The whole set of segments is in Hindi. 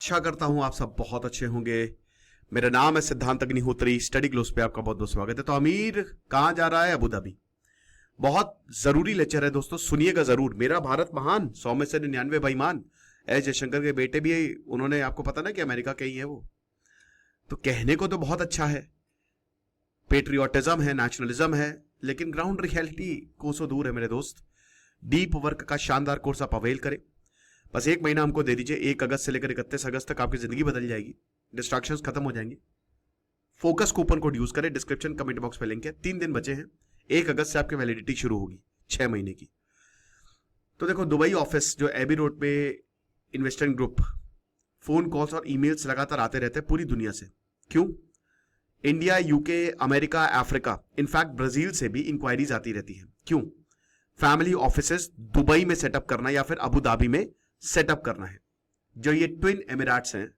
आशा करता हूं आप सब बहुत अच्छे होंगे। मेरा नाम है सिद्धांत अग्निहोत्री। स्टडी ग्लोस पे आपका बहुत बहुत स्वागत है। तो अमीर कहां जा रहा है? Abu Dhabi. बहुत जरूरी लेक्चर है दोस्तों, सुनिएगा जरूर। मेरा भारत महान, 100 में से 99 बेईमान। एस जयशंकर के बेटे भी उन्होंने, आपको पता ना कि अमेरिका के ही है वो। तो कहने को तो बहुत अच्छा है, पेट्रियोटिज्म है, नेशनलिज्म है, लेकिन ग्राउंड रियलिटी कोसों दूर है मेरे दोस्त। डीप वर्क का शानदार कोर्स आप अवेल करें। बस 1 महीना हमको दे दीजिए। 1 अगस्त से लेकर 31 अगस्त तक आपकी जिंदगी बदल जाएगी, डिस्ट्रैक्शंस खत्म हो जाएंगे। फोकस कूपन कोड यूज करें, डिस्क्रिप्शन कमेंट बॉक्स पे लिंक है। 3 दिन बचे हैं, 1 अगस्त से आपकी वैलिडिटी शुरू होगी 6 महीने की। तो देखो, दुबई ऑफिस जो एबी रोड पे इन्वेस्टमेंट ग्रुप, फोन कॉल्स और ईमेल्स लगातार आते रहते हैं पूरी दुनिया से। क्यों? India, UK, America, Africa, in fact Brazil से भी इंक्वायरीज आती रहती है। क्यों? फैमिली ऑफिसेस दुबई में सेटअप करना या फिर अबू धाबी में सेटअप करना है। जो ये ट्विन एमिरेट्स हैं,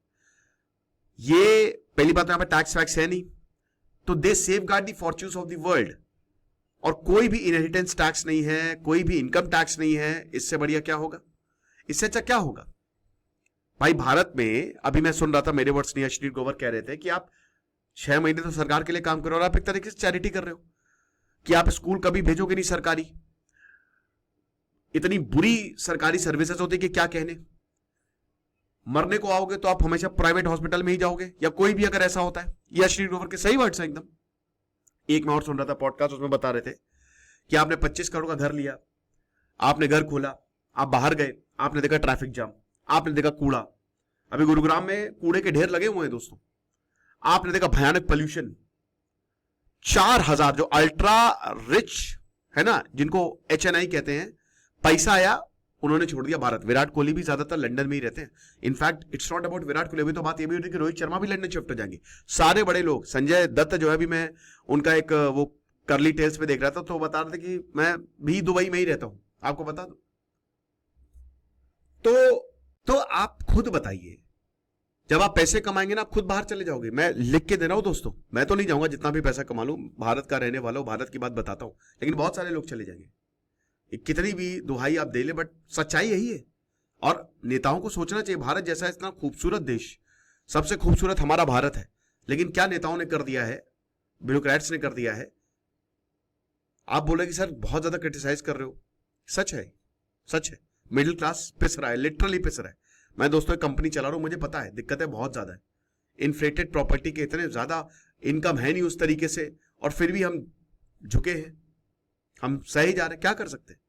ये पहली बात, यहां पे टैक्स वैक्स है नहीं, तो they safeguard the fortunes of the world. और कोई भी इनहेरिटेंस टैक्स नहीं है, कोई भी इनकम टैक्स नहीं है। इससे बढ़िया क्या होगा? इससे अच्छा क्या होगा भाई? भारत में अभी मैं सुन रहा था, मेरे वर्ड्स नहीं, अश्लील गोवर कह रहे थे कि आप 6 महीने तो सरकार के लिए काम करो और आप एक तरीके से चैरिटी कर रहे हो कि आप स्कूल कभी भेजोगे नहीं सरकारी। इतनी बुरी सरकारी सर्विसेज होती कि क्या कहने। मरने को आओगे तो आप हमेशा प्राइवेट हॉस्पिटल में ही जाओगे, या कोई भी अगर ऐसा होता है। ये अश्लील गोवर के सही वर्ड्स हैं एकदम। एक मैं और सुन रहा था पॉडकास्ट, उसमें बता रहे थे कि आपने 25 करोड़ का घर लिया, आपने घर खोला, आप बाहर गए, आपने देखा ट्रैफिक जाम, आपने देखा कूड़ा। अभी गुरुग्राम में कूड़े के ढेर लगे हुए हैं दोस्तों। आपने देखा भयानक पोल्यूशन। 4000 जो अल्ट्रा रिच है ना, जिनको HNI कहते हैं, पैसा आया, उन्होंने छोड़ दिया भारत। विराट कोहली भी ज्यादातर लंदन में ही रहते हैं। In fact it's not about Virat Kohli, अभी तो बात ये भी होती है कि रोहित शर्मा भी लंदन शिफ्ट हो जाएंगे। सारे बड़े लोग, संजय दत्त जो है, अभी मैं उनका एक वो करली टेल्स पे देख रहा था, तो बता रहे थे कि मैं भी दुबई में ही रहता हूं, आपको बता दो। तो आप खुद बताइए, जब आप पैसे कमाएंगे ना, आप खुद बाहर चले जाओगे। मैं लिख के दे रहा हूं दोस्तों, मैं तो नहीं जाऊंगा, जितना भी पैसा कमा लूं, भारत का रहने वाला हूं, भारत की बात बताता हूं, लेकिन बहुत सारे लोग चले जाएंगे। कितनी भी दुहाई आप दे ले, बट सच्चाई यही है। और नेताओं को सोचना चाहिए, भारत जैसा इतना खूबसूरत देश, सबसे खूबसूरत हमारा भारत है, लेकिन क्या नेताओं ने कर दिया है, ब्यूरोक्रेट्स ने कर दिया है। आप बोले कि सर बहुत ज्यादा क्रिटिसाइज कर रहे हो, सच है, सच है। मिडिल क्लास पिस रहा है, लिटरली पिस रहा है। मैं दोस्तों एक कंपनी चला रहा हूं, मुझे पता है दिक्कतें बहुत ज्यादा है। इन्फ्लेटेड प्रॉपर्टी के इतने ज्यादा इनकम है नहीं उस तरीके से, और फिर भी हम झुके हैं, हम सही जा रहे हैं। क्या कर सकते हैं?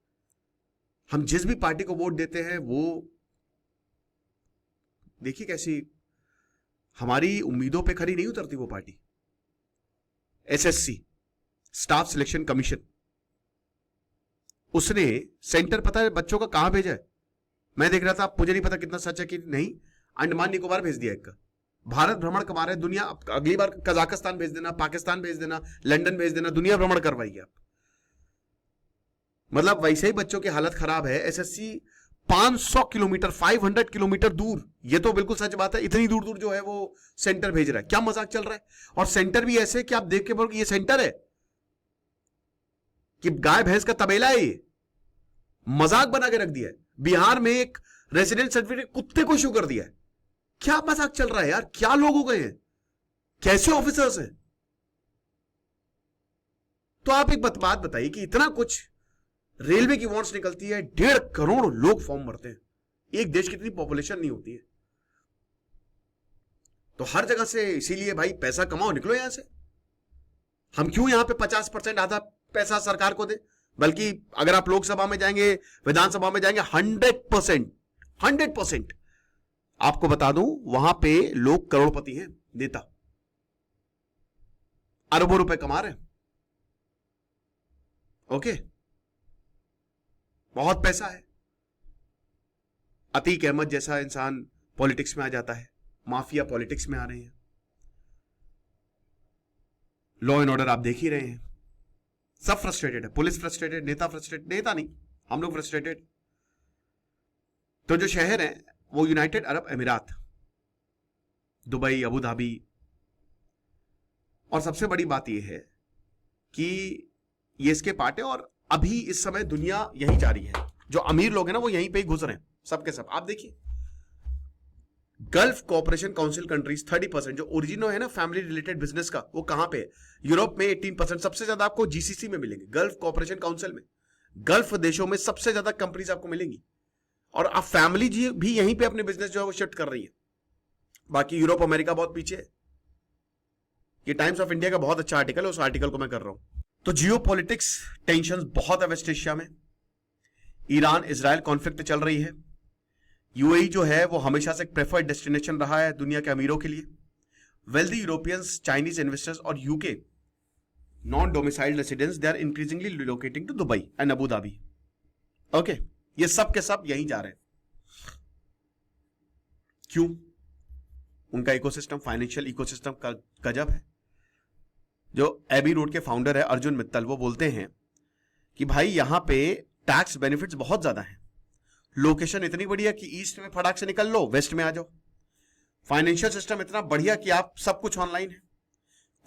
हम जिस भी पार्टी को वोट देते हैं, वो देखिए कैसी हमारी उम्मीदों पे खरी नहीं उतरती वो party. SSC, staff selection commission, उसने सेंटर पता है बच्चों का कहां भेजा है? मैं देख रहा था, मुझे नहीं पता कितना सच है कि नहीं, अंडमान निकोबार भेज दिया एक का। भारत भ्रमण कमा रहे दुनिया। अगली बार कजाकिस्तान भेज देना, पाकिस्तान भेज देना, लंदन भेज देना, दुनिया भ्रमण करवाइए आप। मतलब वैसे ही बच्चों की हालत खराब है। SSC 500 किलोमीटर, 500 किलोमीटर दूर, ये तो बिल्कुल सच बात है, इतनी दूर दूर जो है वो सेंटर भेज रहा है। क्या मजाक चल रहा है? और सेंटर भी ऐसे कि आप देख के बोलोगे ये सेंटर है कि गाय भैंस का तबेला है। ये मजाक बना के रख दिया है। बिहार में एक रेसिडेंट सर्टिफिकेट कुत्ते को इशू कर दिया है। क्या मजाक चल रहा है यार? क्या लोग हो गए हैं, कैसे ऑफिसर्स हैं? तो आप एक बात बताइए कि इतना कुछ, रेलवे की वांट्स निकलती है, 1.5 करोड़ लोग फॉर्म भरते हैं। एक देश की इतनी पॉपुलेशन नहीं होती है। तो हर जगह से, इसीलिए भाई पैसा कमाओ, निकलो यहां से। हम क्यों यहां पे 50% आधा पैसा सरकार को दे? बल्कि अगर आप लोकसभा में जाएंगे, विधानसभा में जाएंगे, 100% आपको बता दूं, वहां पे लोग करोड़पति हैं, नेता अरबों रुपए कमा रहे हैं। ओके, बहुत पैसा है। अतीक अहमद जैसा इंसान पॉलिटिक्स में आ जाता है, माफिया पॉलिटिक्स में आ रहे हैं। लॉ एंड ऑर्डर आप देख ही रहे हैं, सब फ्रस्ट्रेटेड है। पुलिस फ्रस्ट्रेटेड, नेता फ्रस्ट्रेटेड, नेता नहीं, हम लोग फ्रस्ट्रेटेड। तो जो शहर है वो यूनाइटेड अरब अमीरात, दुबई, अबू धाबी। और सबसे बड़ी बात यह है कि ये इसके पार्ट है, और अभी इस समय दुनिया यही जा रही है। जो अमीर लोग हैं ना, वो यहीं पे ही घुस रहे हैं, सबके सब। आप देखिए गल्फ कोऑपरेशन काउंसिल कंट्रीज 30%, जो ओरिजिनो है ना फैमिली रिलेटेड बिजनेस का, वो कहां पे है? यूरोप में 18%। सबसे ज्यादा आपको जीसीसी में मिलेंगे, गल्फ कोऑपरेशन काउंसिल में। गल्फ देशों में सबसे ज्यादा कंपनीज आपको मिलेंगी, और अब फैमिली जी भी यहीं पे अपने बिजनेस जो है वो शिफ्ट कर रही है। बाकी यूरोप अमेरिका बहुत पीछे है। ये टाइम्स ऑफ इंडिया का बहुत अच्छा आर्टिकल है, उस आर्टिकल को मैं कर रहा हूं। तो जियो पॉलिटिक्स टेंशन बहुत है वेस्ट एशिया में। ईरान इजराइल कॉन्फ्लिक्ट चल रही है। यूएई जो है वो हमेशा से एक प्रेफर्ड डेस्टिनेशन रहा है दुनिया के अमीरों के लिए। वेल्दी यूरोपियंस, चाइनीज इन्वेस्टर्स और UK non domiciled residents, they are increasingly relocating to Dubai and Abu Dhabi. Okay, ये सब के सब यहीं जा रहे हैं। क्यों? उनका इकोसिस्टम, फाइनेंशियल इकोसिस्टम का गजब है। जो एबी रोड के फाउंडर है अर्जुन मित्तल, वो बोलते हैं कि भाई यहां पे टैक्स बेनिफिट्स बहुत ज्यादा हैं, लोकेशन इतनी बढ़िया कि ईस्ट में फटाक से निकल लो, वेस्ट में आ जाओ। फाइनेंशियल सिस्टम इतना बढ़िया कि आप सब कुछ ऑनलाइन है,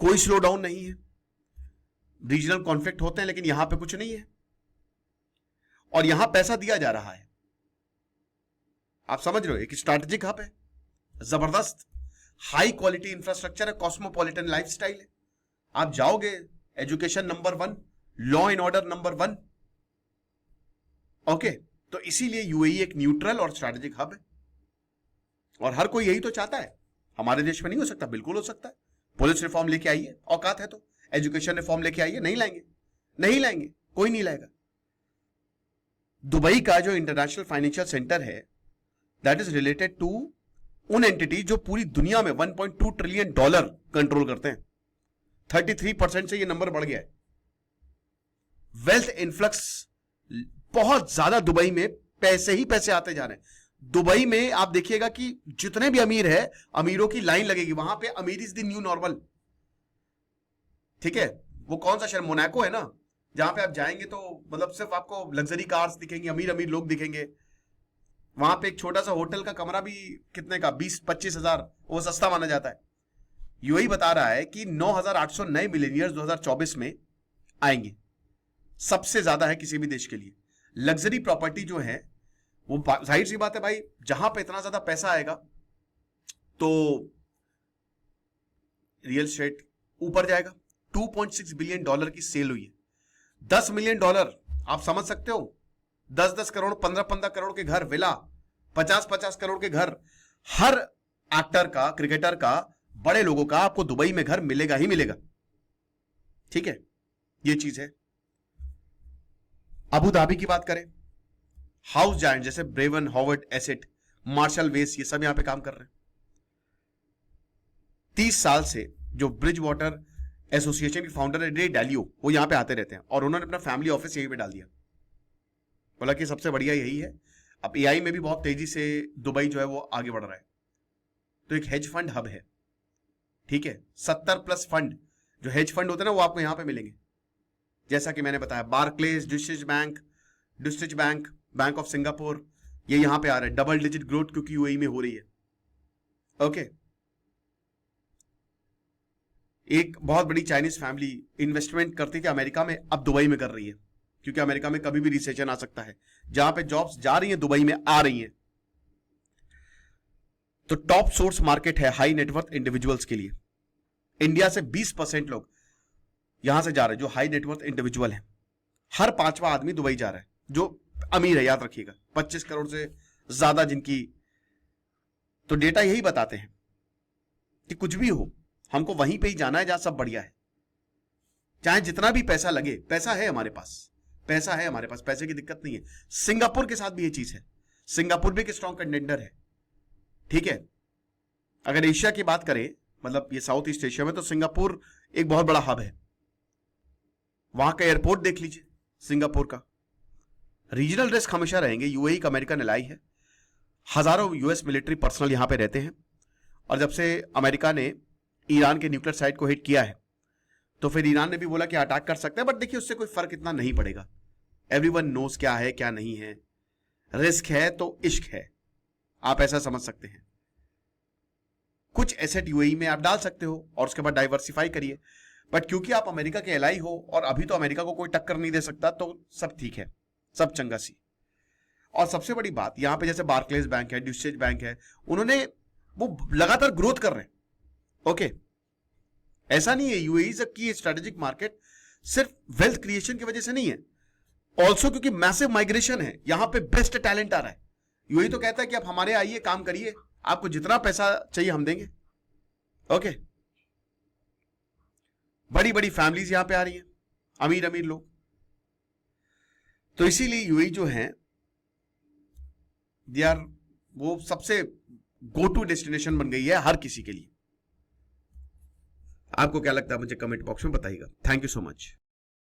कोई स्लो डाउन नहीं है। रीजनल कॉन्फ्लिक्ट होते हैं लेकिन यहां पे कुछ नहीं है, और यहां पैसा दिया जा रहा है। आप समझ रहे हो, एक स्ट्रैटेजिक हब है, जबरदस्त हाई क्वालिटी इंफ्रास्ट्रक्चर है, कॉस्मोपॉलिटन लाइफस्टाइल है। आप जाओगे, education number 1, law and order number 1। Okay, तो इसीलिए यूएई एक न्यूट्रल और स्ट्रैटेजिक हब है, और हर कोई यही तो चाहता है। हमारे देश में नहीं हो सकता? बिल्कुल हो सकता है। पुलिस रिफॉर्म लेके आइए, औकात है तो। एजुकेशन रिफॉर्म लेके आइए, नहीं लाएंगे? नहीं लाएंगे, कोई नहीं लाएगा। दुबई का जो इंटरनेशनल फाइनेंशियल सेंटर है, दैट इज रिलेटेड टू उन एंटिटी जो पूरी दुनिया में $1.2 ट्रिलियन कंट्रोल करते हैं। 33% से ये नंबर बढ़ गया है। वेल्थ इन्फ्लक्स बहुत ज्यादा, दुबई में पैसे ही पैसे आते जा रहे हैं। दुबई में आप देखिएगा कि जितने भी अमीर है, अमीरों की लाइन लगेगी वहां पे। अमीर इज द न्यू नॉर्मल, ठीक है? वो कौन सा शहर, मोनाको है ना, जहां पे आप जाएंगे तो मतलब सिर्फ आपको लग्जरी कार्स दिखेंगे, अमीर अमीर लोग दिखेंगे। वहां पे एक छोटा सा होटल का कमरा भी कितने का, 20-25 हजार, वो सस्ता माना जाता है। यूएई बता रहा है कि 9,800 नए मिलेनियर्स 2024 में आएंगे, सबसे ज्यादा है किसी भी देश के लिए। लग्जरी प्रॉपर्टी जो है वो, जाहिर सी बात है भाई, जहां पे इतना ज्यादा पैसा आएगा तो रियल एस्टेट ऊपर जाएगा। $2.6 बिलियन की सेल हुई है। $10 मिलियन, आप समझ सकते हो, 10-10 करोड़, 15-15 करोड़ के घर, विला, 50-50 करोड़ के घर। हर एक्टर का, क्रिकेटर का, बड़े लोगों का आपको दुबई में घर मिलेगा ही मिलेगा, ठीक है? ये चीज है। अबू धाबी की बात करें, हाउस जायंट जैसे ब्रेवन, हॉवर्ड एसेट, मार्शल वेस, ये सब यहां पे काम कर रहे हैं। 30 साल से जो ब्रिज वाटर एसोसिएशन के फाउंडर है रे डालियो, वो यहां पे आते रहते हैं, और उन्होंने अपना फैमिली ऑफिस यहीं पे डाल दिया। बोला कि सबसे बढ़िया यही है। अब एआई में भी बहुत तेजी से दुबई जो है वो आगे बढ़ रहा है। तो एक हेज फंड हब है, ठीक है? 70+ फंड, जो हेज फंड होते हैं ना, वो आपको यहां पे मिलेंगे। जैसा कि मैंने बताया, Barclays, district bank, bank of Singapore, ये यहां पे आ रहे हैं। डबल डिजिट ग्रोथ क्योंकि यूएई में हो रही है। ओके, एक बहुत बड़ी चाइनीज फैमिली इन्वेस्टमेंट करती थी अमेरिका में, अब दुबई में कर रही है, क्योंकि अमेरिका में कभी भी रिसेशन आ सकता है। जहां पे जॉब्स जा रही हैं, दुबई में आ रही हैं। तो टॉप सोर्स मार्केट है हाई नेटवर्थ इंडिविजुअल्स के लिए। इंडिया से 20% लोग यहां से जा रहे हैं जो हाई नेटवर्थ इंडिविजुअल है। हर 5वां आदमी दुबई जा रहा है जो अमीर है, याद रखिएगा। 25 करोड़ से ज्यादा जिनकी, तो डेटा यही बताते हैं कि कुछ भी हो, हमको वहीं पे ही जाना है जहां सब बढ़िया है। चाहे जितना भी पैसा लगे, पैसा है हमारे पास, पैसा है हमारे पास, पैसे की दिक्कत नहीं है। सिंगापुर के साथ भी ये चीज है। सिंगापुर भी एक स्ट्रॉन्ग कंटेंडर है, ठीक है? अगर एशिया की बात करें, मतलब ये साउथ ईस्ट एशिया में, तो सिंगापुर एक बहुत बड़ा हब है। वहां का एयरपोर्ट देख लीजिए सिंगापुर का। रीजनल रिस्क हमेशा रहेंगे। यूएई का अमेरिकन एलाई है। हजारों यूएस मिलिट्री पर्सनल यहां पे रहते हैं, और जब से अमेरिका ने ईरान के न्यूक्लियर साइट को हिट किया है, तो फिर ईरान ने भी बोला कि अटैक कर सकते हैं, बट देखिए उससे कोई फर्क इतना नहीं पड़ेगा। एवरीवन नोस क्या है क्या नहीं है। रिस्क है तो इश्क है, आप ऐसा समझ सकते हैं। कुछ एसेट यूएई में आप डाल सकते हो और उसके बाद डाइवर्सिफाई करिए, बट क्योंकि आप अमेरिका के एलाई हो और अभी तो अमेरिका को कोई टक्कर नहीं दे सकता, तो सब ठीक है, सब चंगा सी। और सबसे बड़ी बात, यहां पे जैसे बार्कलेज बैंक है, ड्यूसेज बैंक है, उन्होंने वो लगातार ग्रोथ कर रहे हैं। ओके, ऐसा नहीं है यूएई की स्ट्रेटेजिक मार्केट सिर्फ वेल्थ क्रिएशन की वजह से नहीं है, ऑल्सो क्योंकि मैसिव माइग्रेशन है, यहां पे बेस्ट टैलेंट आ रहा है। यूएई तो कहता है कि आप हमारे आइए, काम करिए, आपको जितना पैसा चाहिए हम देंगे। ओके, बड़ी बड़ी फैमिलीज यहां पे आ रही हैं, अमीर अमीर लोग। तो इसीलिए यूएई जो है दे आर, वो सबसे गो टू डेस्टिनेशन बन गई है हर किसी के लिए। आपको क्या लगता है मुझे कमेंट बॉक्स में बताइएगा। Thank you so much.